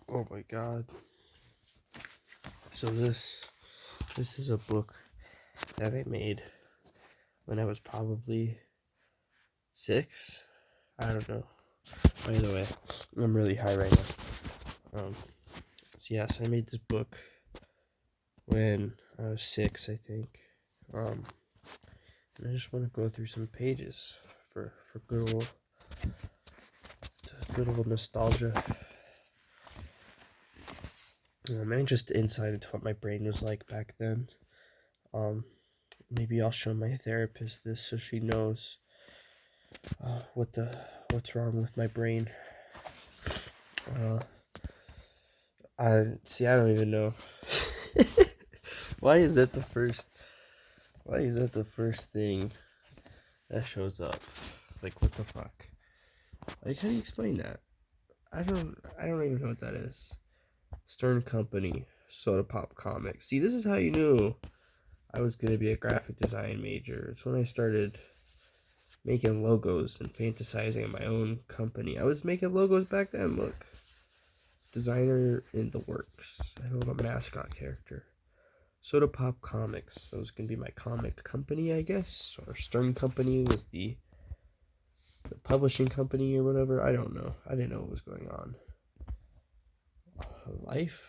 Oh my god. So this is a book that I made when I was probably 6. I don't know. By the way, I'm really high right now. So yes, I made this book when I was 6, I think. And I just want to go through some pages for good old nostalgia. And just insight into what my brain was like back then. Um, Maybe I'll show my therapist this so she knows what's wrong with my brain. Uh, I don't even know. Why is that the first? Why is that the first thing that shows up? Like, what the fuck? Like, how do you explain that? I don't even know what that is. Stern Company, Soda Pop Comics. See, this is how you knew I was gonna be a graphic design major. It's when I started making logos and fantasizing my own company. I was making logos back then. Look, designer in the works. I have a little mascot character. Soda Pop Comics. That was gonna be my comic company, I guess. Or Stern Company was the publishing company or whatever. I don't know. I didn't know what was going on. Life?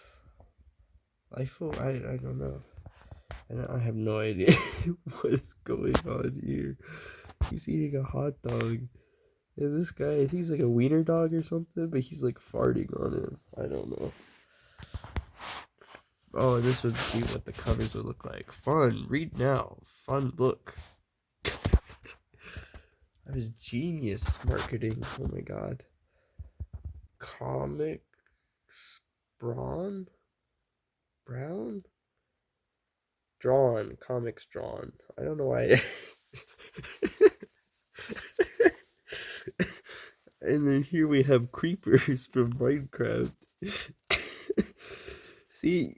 I don't know. And I have no idea what is going on here. He's eating a hot dog. And this guy, I think he's like a wiener dog or something, but he's like farting on him. I don't know. Oh, this would be what the covers would look like. Fun. Read now. Fun look. That was genius marketing. Oh my god. Comics Braun? Brown? Drawn. Comics drawn. I don't know why. And then here we have creepers from Minecraft. See,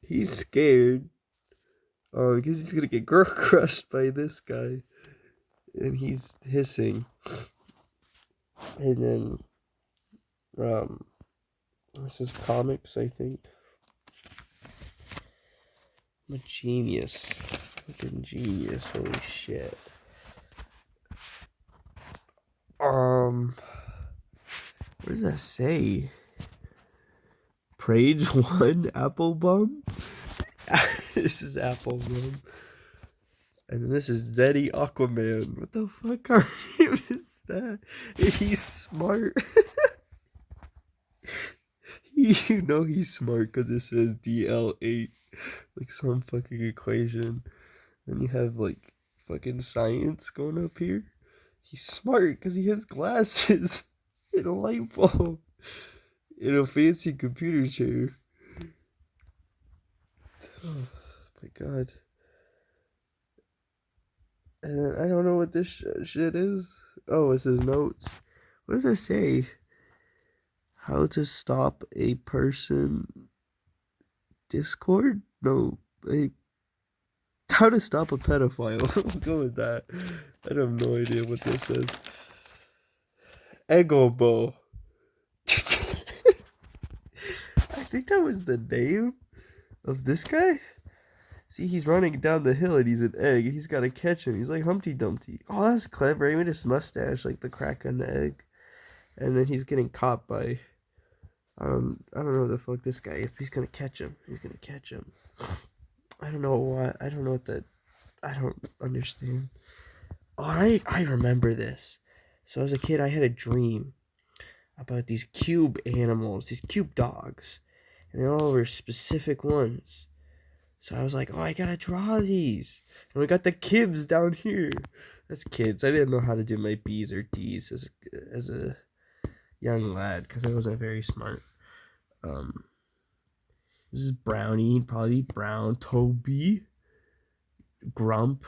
he's scared. Oh, because he's gonna get crushed by this guy. And he's hissing. And then, this is comics, I think. I'm a genius. Fucking genius. Holy shit. What does that say? Page 1, Apple Bum? This is Apple Bum. And then this is Zeddy Aquaman. What the fuck are is that? He's smart. You know he's smart because it says DL8. Like some fucking equation. And you have like fucking science going up here. He's smart because he has glasses and a light bulb in a fancy computer chair. Oh my god. And I don't know what this shit is. Oh, it says notes. What does it say? How to stop a person Discord? No, how to stop a pedophile. I'll go with that. I have no idea what this says. Egobo. I think that was the name of this guy. See, he's running down the hill and he's an egg. He's got to catch him. He's like Humpty Dumpty. Oh, that's clever. He made his mustache like the crack on the egg. And then he's getting caught by I don't know what the fuck this guy is, but he's gonna catch him. He's gonna catch him. I don't know why. I don't know what that. I don't understand. Oh, I remember this. So as a kid, I had a dream about these cube animals, these cube dogs, and they all were specific ones. So I was like, oh, I gotta draw these. And we got the kibs down here. That's kids. I didn't know how to do my B's or D's as a young lad because I wasn't very smart. This is Brownie, probably Brown. Toby, Grump,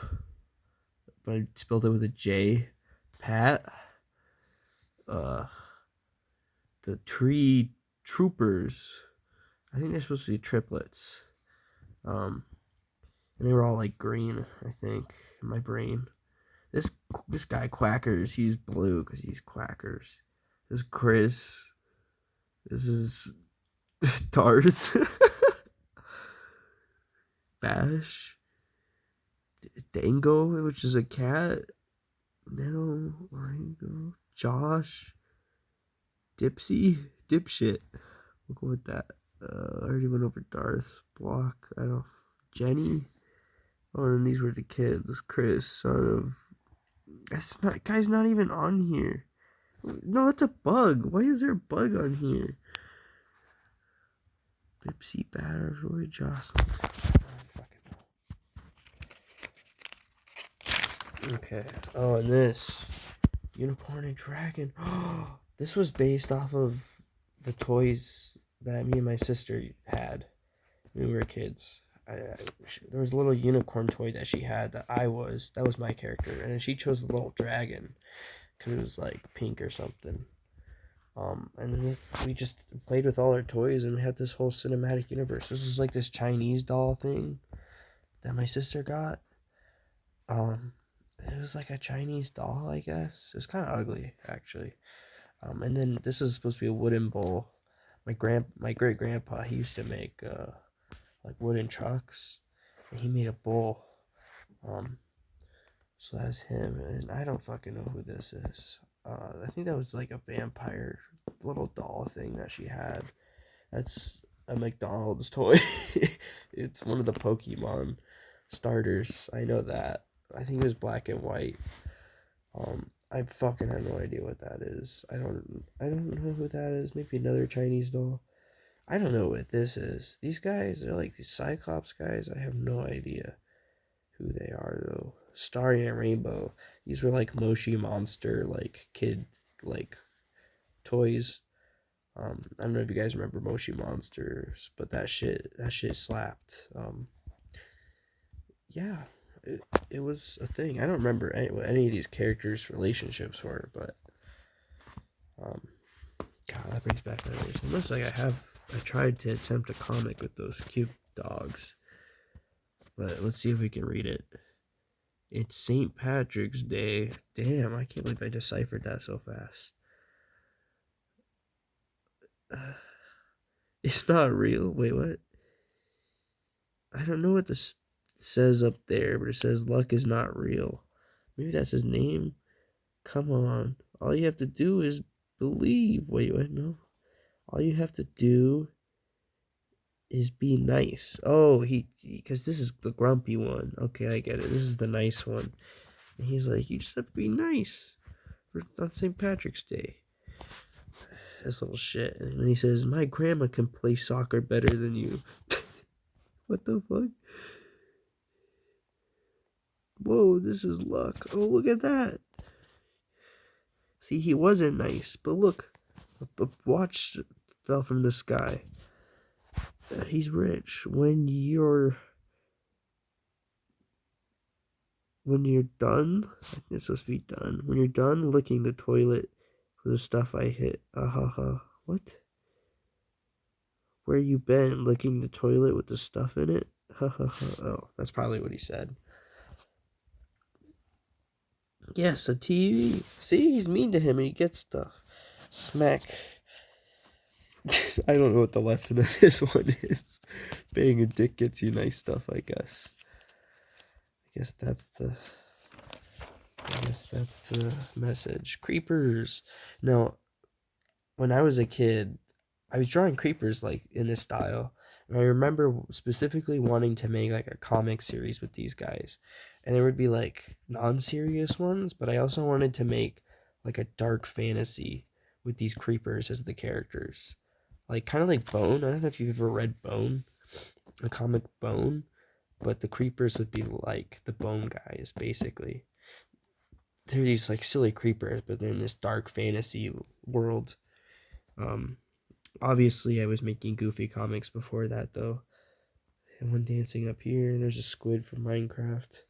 but I spelled it with a J. Pat, uh, the Tree Troopers. I think they're supposed to be triplets. And they were all like green, I think, in my brain. This guy Quackers, he's blue because he's Quackers. This Chris, This is Darth. Bash. Dango, which is a cat. Nano, Orango, Josh, Dipsy, Dipshit. We'll go with that. I already went over Darth, Block, I don't know, Jenny. Oh, and these were the kids. Chris, son of. That's not. Guy's not even on here. No, that's a bug. Why is there a bug on here? Bipsy, Batter, Roy Jocelyn. Okay. Oh, and this. Unicorn and Dragon. This was based off of the toys that me and my sister had when we were kids. There was a little unicorn toy that she had that was my character, and then she chose the little dragon because it was like pink or something. And then we just played with all our toys, and we had this whole cinematic universe. This was like this Chinese doll thing that my sister got. It was like a Chinese doll, I guess. It was kind of ugly, actually. And then this is supposed to be a wooden bowl. My great grandpa, he used to make like wooden trucks, and he made a bowl. So that's him, and I don't fucking know who this is. I think that was like a vampire little doll thing that she had. That's a McDonald's toy. It's one of the Pokemon starters. I know that. I think it was black and white. I fucking have no idea what that is. I don't know who that is. Maybe another Chinese doll. I don't know what this is. These guys, they're like these Cyclops guys. I have no idea who they are though. Starry and Rainbow. These were like Moshi Monster, like kid, like toys. I don't know if you guys remember Moshi Monsters, but that shit slapped. Yeah, it was a thing. I don't remember what any of these characters' relationships were, but God, that brings back memories. It looks like I tried to attempt a comic with those cute dogs, but let's see if we can read it. It's St. Patrick's Day. Damn, I can't believe I deciphered that so fast. It's not real. Wait, what? I don't know what this says up there, but it says luck is not real. Maybe that's his name. Come on. All you have to do is believe. Wait, no. All you have to do is be nice. Oh, because this is the grumpy one. Okay, I get it. This is the nice one. And he's like, you just have to be nice on St. Patrick's Day. This little shit. And then he says, my grandma can play soccer better than you. What the fuck? Whoa, this is luck. Oh, look at that. See, he wasn't nice, but look, a watch fell from the sky. He's rich. When you're done, I think it's supposed to be done. When you're done licking the toilet for the stuff I hit. What? Where you been? Licking the toilet with the stuff in it? Oh, that's probably what he said. Yes, a TV. See, he's mean to him and he gets stuff. Smack. I don't know what the lesson of this one is. Being a dick gets you nice stuff, I guess. I guess that's the message. Creepers. No, when I was a kid, I was drawing creepers like in this style. And I remember specifically wanting to make like a comic series with these guys. And there would be like non-serious ones, but I also wanted to make like a dark fantasy with these creepers as the characters. Like kind of like Bone. I don't know if you've ever read Bone, the comic Bone, but the creepers would be like the Bone guys basically. They're these like silly creepers, but they're in this dark fantasy world. Obviously I was making goofy comics before that though. And one dancing up here, and there's a squid from Minecraft.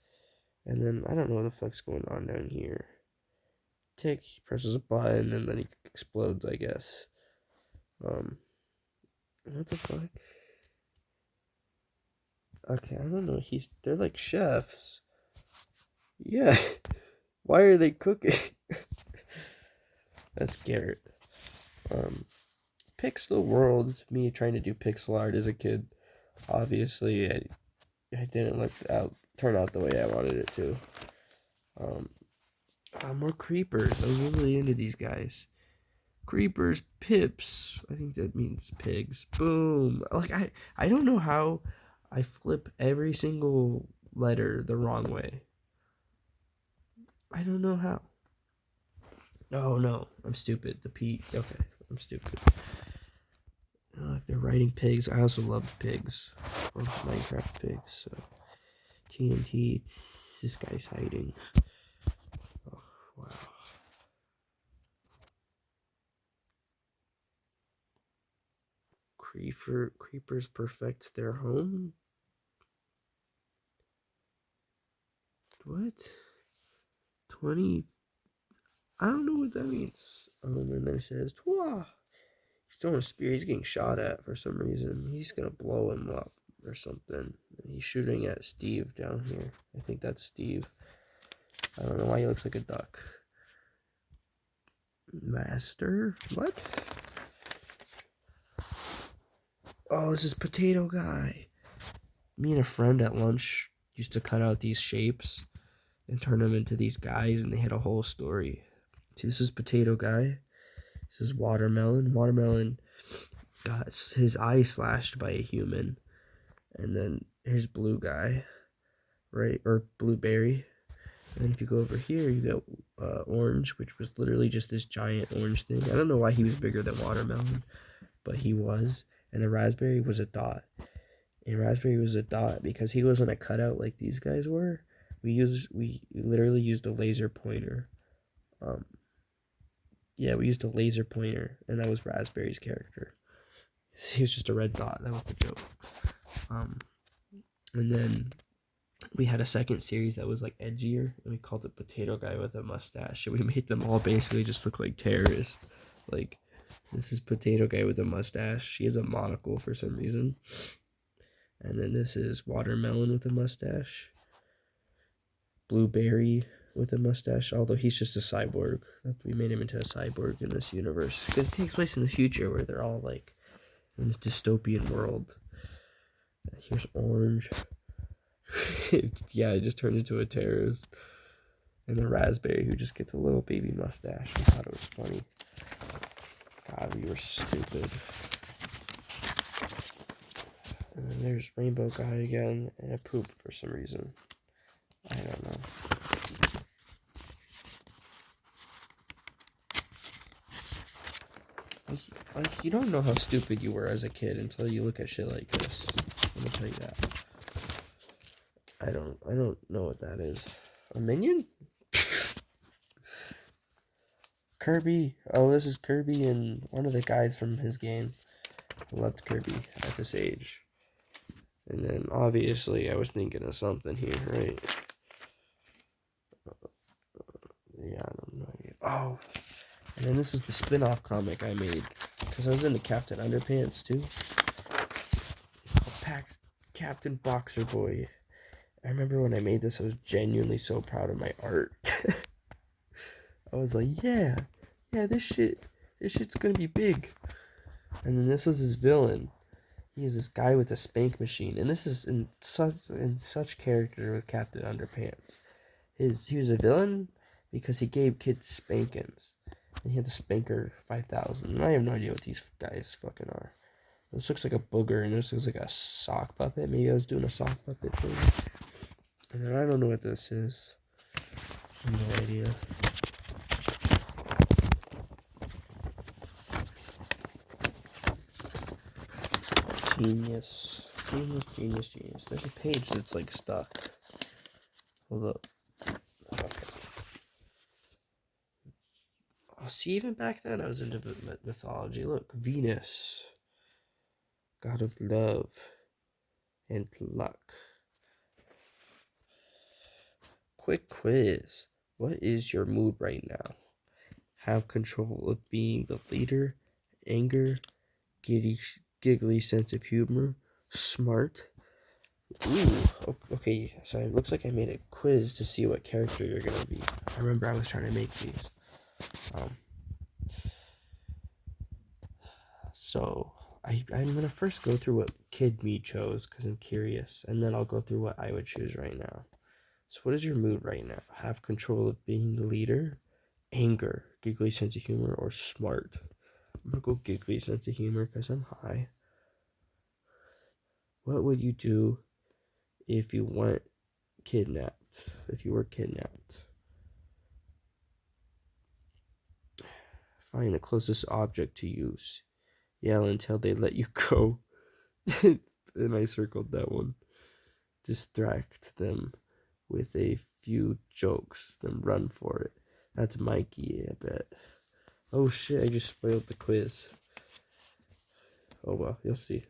And then I don't know what the fuck's going on down here. Tick, he presses a button and then he explodes, I guess. What the fuck? Okay, I don't know. They're like chefs. Yeah. Why are they cooking? That's Garrett. Pixel World, me trying to do pixel art as a kid. Obviously, I didn't turn out the way I wanted it to. Um, more creepers. I was really into these guys. Creepers, pips. I think that means pigs. Boom. Like I don't know how I flip every single letter the wrong way. I don't know how. Oh no, I'm stupid. The P. Okay, I'm stupid. Look, they're writing pigs. I also love pigs. Or Minecraft pigs. So TNT. This guy's hiding. Oh wow. Creepers perfect their home. What? 20. I don't know what that means. And then it says, Twa. He's throwing a spear. He's getting shot at for some reason. He's going to blow him up or something. He's shooting at Steve down here. I think that's Steve. I don't know why he looks like a duck. Master? What? Oh, this is Potato Guy. Me and a friend at lunch used to cut out these shapes and turn them into these guys, and they had a whole story. See, this is Potato Guy. This is Watermelon. Watermelon got his eye slashed by a human. And then here's Blue Guy, right? Or Blueberry. And then if you go over here, you got Orange, which was literally just this giant orange thing. I don't know why he was bigger than Watermelon, but he was. And the Raspberry was a dot. And Raspberry was a dot because he wasn't a cutout like these guys were. We literally used a laser pointer. Yeah, we used a laser pointer, and that was Raspberry's character. He was just a red dot. That was the joke. And then we had a second series that was like edgier, and we called it Potato Guy with a Mustache. And we made them all basically just look like terrorists. Like, this is Potato Guy with a mustache. He has a monocle for some reason. And then this is Watermelon with a mustache. Blueberry with a mustache, although he's just a cyborg. We made him into a cyborg in this universe because it takes place in the future where they're all like in this dystopian world. Here's Orange. Yeah, it just turned into a terrorist. And the Raspberry, who just gets a little baby mustache. I thought it was funny. God, we were stupid. And then there's Rainbow Guy again, and a poop for some reason. I don't know. Like, you don't know how stupid you were as a kid until you look at shit like this. I'm gonna tell you that. I don't know what that is. A minion? Kirby. Oh, this is Kirby and one of the guys from his game. I loved Kirby at this age. And then obviously I was thinking of something here, right? Yeah, I don't know. Oh, and then this is the spin-off comic I made because I was into Captain Underpants too. Captain Boxer Boy. I remember when I made this, I was genuinely so proud of my art. I was like, yeah, this shit's gonna be big. And then this was his villain. He is this guy with a spank machine, and this is in such character with Captain Underpants. He was a villain because he gave kids spankings, and he had the Spanker 5000. And I have no idea what these guys fucking are. This looks like a booger, and this looks like a sock puppet. Maybe I was doing a sock puppet thing. And then I don't know what this is. I have no idea. Genius. There's a page that's like stuck. Hold up. Okay. Oh, see, even back then I was into mythology. Look, Venus, god of love and luck. Quick quiz. What is your mood right now? Have control of being the leader, anger, giggly sense of humor, smart. Ooh, okay, so it looks like I made a quiz to see what character you're gonna be. I remember I was trying to make these. So I'm gonna first go through what Kid Me chose because I'm curious, and then I'll go through what I would choose right now. So what is your mood right now? Have control of being the leader, anger, giggly sense of humor, or smart? I'm gonna go giggly sense of humor because I'm high. What would you do if you weren't kidnapped? If you were kidnapped? Find the closest object to use. Yell until they let you go. And I circled that one. Distract them with a few jokes, then run for it. That's Mikey, I bet. Oh shit, I just spoiled the quiz. Oh well, you'll see.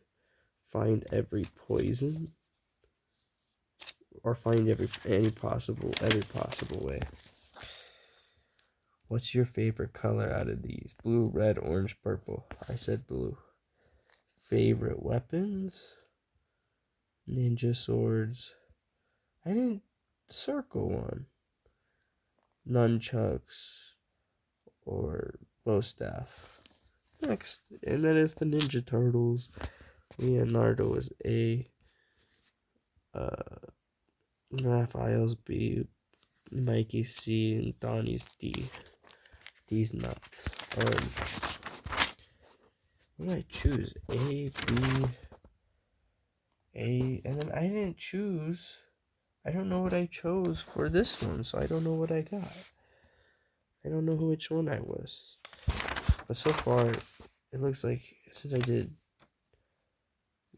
Find every poison, or find every possible way. What's your favorite color out of these? Blue, red, orange, purple. I said blue. Favorite weapons? Ninja swords. I didn't circle one. Nunchucks or bow staff. Next, and that is the Ninja Turtles. Leonardo is A. Raphael's B. Mikey C. And Donnie's D. D's nuts. What did I choose? A, B, A, and then I didn't choose. I don't know what I chose for this one, so I don't know what I got. I don't know which one I was. But so far, it looks like since I did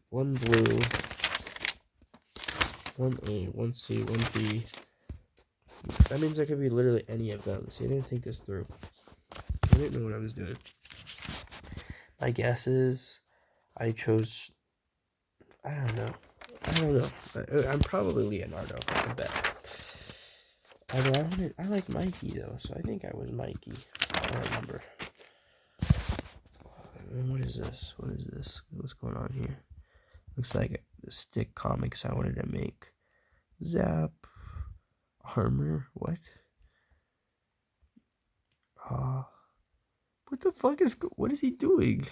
one blue, one A, one C, one B, that means I could be literally any of them. See, I didn't think this through. I didn't know what I was doing. My guess is I chose. I don't know. I'm probably Leonardo. I bet. I like Mikey though, so I think I was Mikey. I don't remember. What is this? What's going on here? Looks like the stick comics I wanted to make. Zap. Armor. What? What the fuck what is he doing?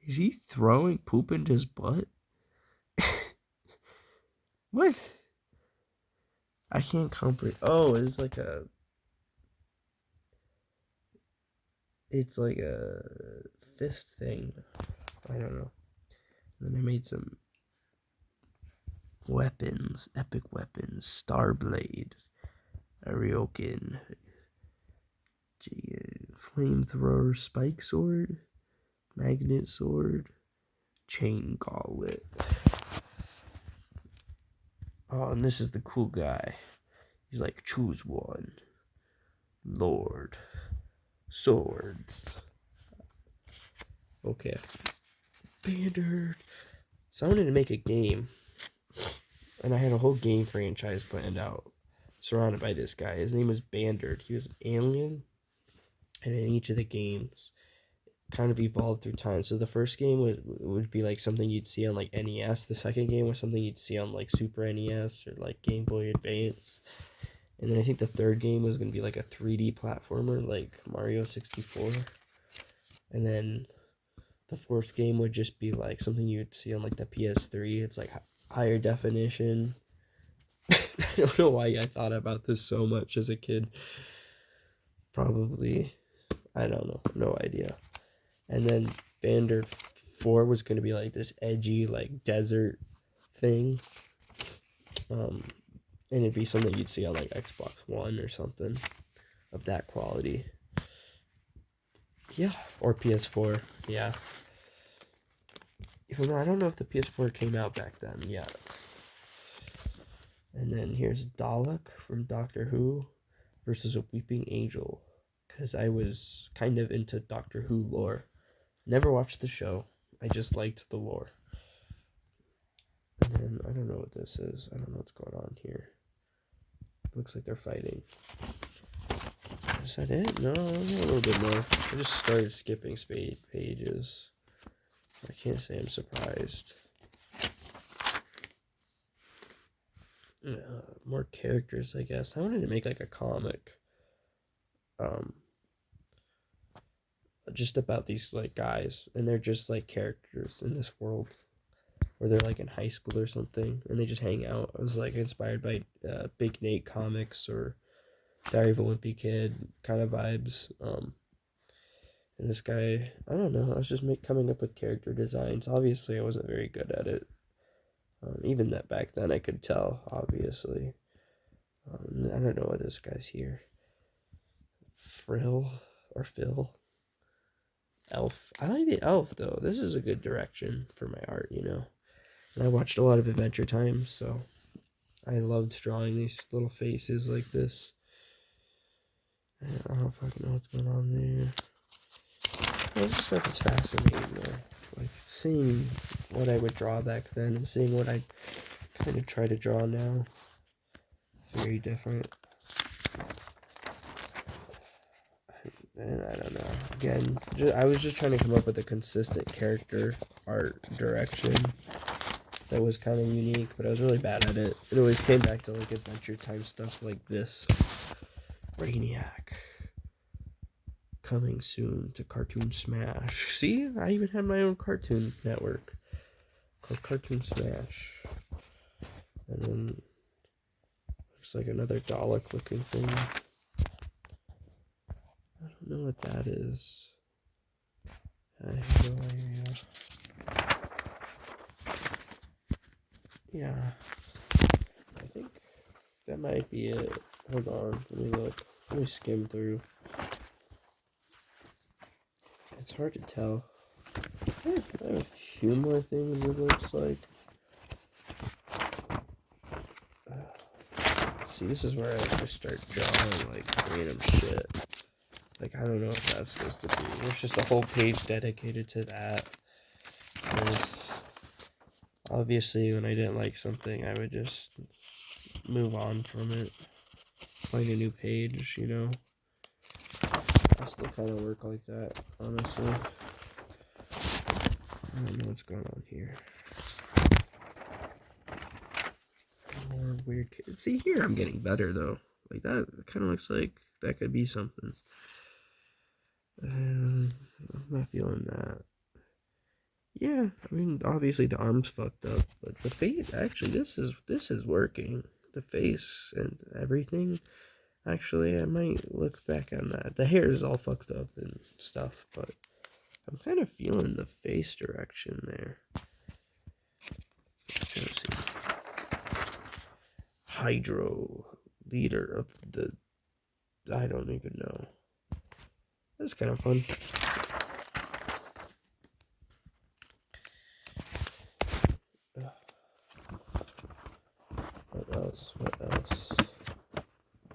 Is he throwing poop into his butt? What? I can't comprehend. Oh, it's like a fist thing. I don't know. And then I made some weapons, epic weapons, Starblade, Ariokin, flamethrower, spike sword, magnet sword, chain gauntlet. Oh, and this is the cool guy. He's like, choose one. Lord. Swords. Okay. Bandard. So I wanted to make a game. And I had a whole game franchise planned out. Surrounded by this guy. His name was Bandard. He was an alien. And in each of the games, kind of evolved through time. So the first game would be like something you'd see on like NES. The second game was something you'd see on like Super NES or like Game Boy Advance. And then I think the third game was going to be like a 3D platformer like Mario 64. And then the fourth game would just be like something you'd see on like the PS3. It's like higher definition. I don't know why I thought about this so much as a kid. Probably, I don't know, no idea. And then Bandard 4 was going to be like this edgy like desert thing. And it'd be something you'd see on like Xbox One or something of that quality. Yeah, or PS4. Yeah. Even though I don't know if the PS4 came out back then yet. And then here's Dalek from Doctor Who versus a Weeping Angel. Because I was kind of into Doctor Who lore. Never watched the show. I just liked the lore. And then I don't know what this is. I don't know what's going on here. Looks like they're fighting. Is that it? No, a little bit more. I just started skipping pages. I can't say I'm surprised. More characters, I guess. I wanted to make like a comic. just about these like guys, and they're just like characters in this world where they're like in high school or something, and they just hang out. I was like inspired by Big Nate comics or Diary of a Wimpy Kid kind of vibes. And this guy, I don't know, I was just coming up with character designs. Obviously, I wasn't very good at it. Even that back then, I could tell, obviously. I don't know what this guy's here. Frill or Phil. Elf. I like the elf, though. This is a good direction for my art, you know. And I watched a lot of Adventure Time, so I loved drawing these little faces like this. I don't fucking know what's going on there. Well, this stuff is fascinating, though. Like, seeing what I would draw back then and seeing what I kind of try to draw now. Very different. And I don't know. Again, I was just trying to come up with a consistent character art direction that was kind of unique, but I was really bad at it. It always came back to like Adventure Time stuff like this. Brainiac. Coming soon to Cartoon Smash. See, I even had my own cartoon network called Cartoon Smash. And then looks like another Dalek looking thing. I don't know what that is. I have no idea. Yeah. I think that might be it. Hold on, let me look. Let me skim through. It's hard to tell. I have a few more things it looks like. See, this is where I just start drawing like random shit. Like, I don't know what that's supposed to be. There's just a whole page dedicated to that. There's, obviously, when I didn't like something, I would just move on from it. Find a new page, you know? I still kind of work like that, honestly. I don't know what's going on here. More weird kids. See, here I'm getting better, though. Like, that kind of looks like that could be something. I'm not feeling that. Yeah, I mean, obviously the arm's fucked up, but the face, actually, this is working. The face and everything. Actually, I might look back on that. The hair is all fucked up and stuff, but I'm kind of feeling the face direction there. Let's see. Hydro, leader of the... I don't even know. That's kind of fun. What else?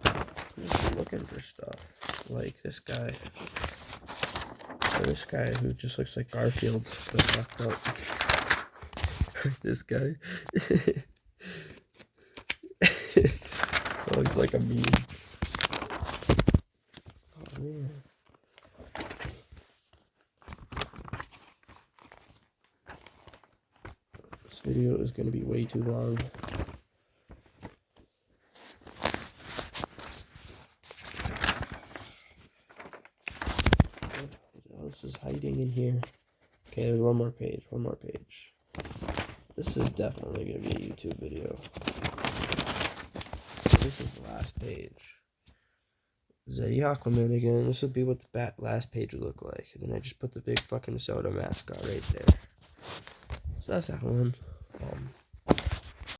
I'm just looking for stuff. Like this guy. Or this guy who just looks like Garfield, but fucked up. This guy. Looks like a meme. Oh man. This video is going to be way too long. What else is hiding in here? Okay, there's one more page. This is definitely going to be a YouTube video. This is the last page. Zeddy Aquaman again. This would be what the last page would look like. And then I just put the big fucking soda mascot right there. So that's that one.